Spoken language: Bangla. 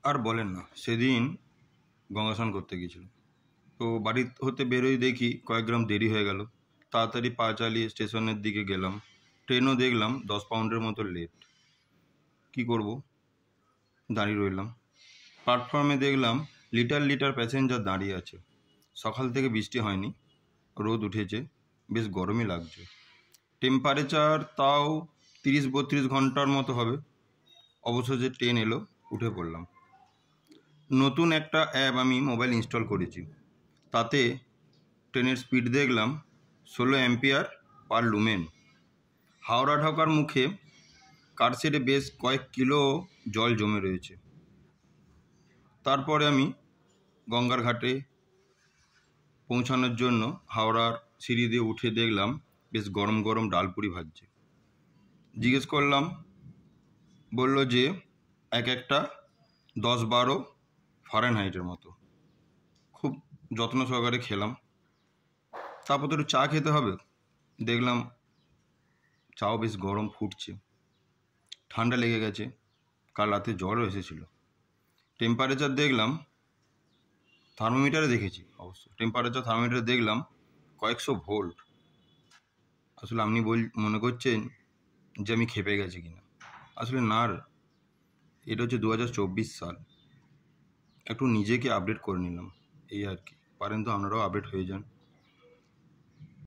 আর বলেন না, সেদিন গঙ্গা স্নান করতে গিয়েছিলাম। তো বাড়ি হতে বেরোই দেখি কয়েক গ্রাম দেরি হয়ে গেল। তাড়াতাড়ি পা চালিয়ে স্টেশনের দিকে গেলাম। ট্রেনও দেখলাম 10 পাউন্ডের মতো লেট। কি করব, দাঁড়িয়ে রইলাম। প্ল্যাটফর্মে দেখলাম লিটার লিটার প্যাসেঞ্জার দাঁড়িয়ে আছে। সকাল থেকে বৃষ্টি হয়নি, রোদ উঠেছে, বেশ গরমই লাগছে। টেম্পারেচার তাও 30-32 ঘন্টার মতো হবে। অবশেষে ট্রেন এলো, উঠে পড়লাম। নতুন একটা অ্যাপ আমি মোবাইল ইনস্টল করেছি। তাতে ট্রেনের স্পিড দেখলাম 16 অ্যাম্পিয়ার পার লুমেন। হাওড়া ঢোকার মুখে কারশেডে বেশ কয়েক কিলো জল জমে রয়েছে। তারপরে আমি গঙ্গার ঘাটে পৌঁছানোর জন্য হাওড়ার সিঁড়ি দিয়ে উঠে দেখলাম বেশ গরম গরম ডালপুরি ভাজছে। জিজ্ঞেস করলাম, বলল যে এক একটা 10-12 ফারেনহাইটের মতো। খুব যত্ন সহকারে খেলাম। তারপর তো একটু চা খেতে হবে। দেখলাম চাও বেশ গরম ফুটছে। ঠান্ডা লেগে গেছে, কাল রাতে জ্বরও এসেছিল। টেম্পারেচার দেখলাম, থার্মোমিটারে দেখেছি অবশ্য, টেম্পারেচার থার্মোমিটারে দেখলাম কয়েকশো ভোল্ট। আসলে আপনি মনে করছেন যে আমি খেপে গেছি কিনা। আসলে না, এটা হচ্ছে 2024 সাল। একটু নিজেকে আপডেট করে নিলাম, এই আর কি। পারেন তো আপনারাও আপডেট হয়ে যান।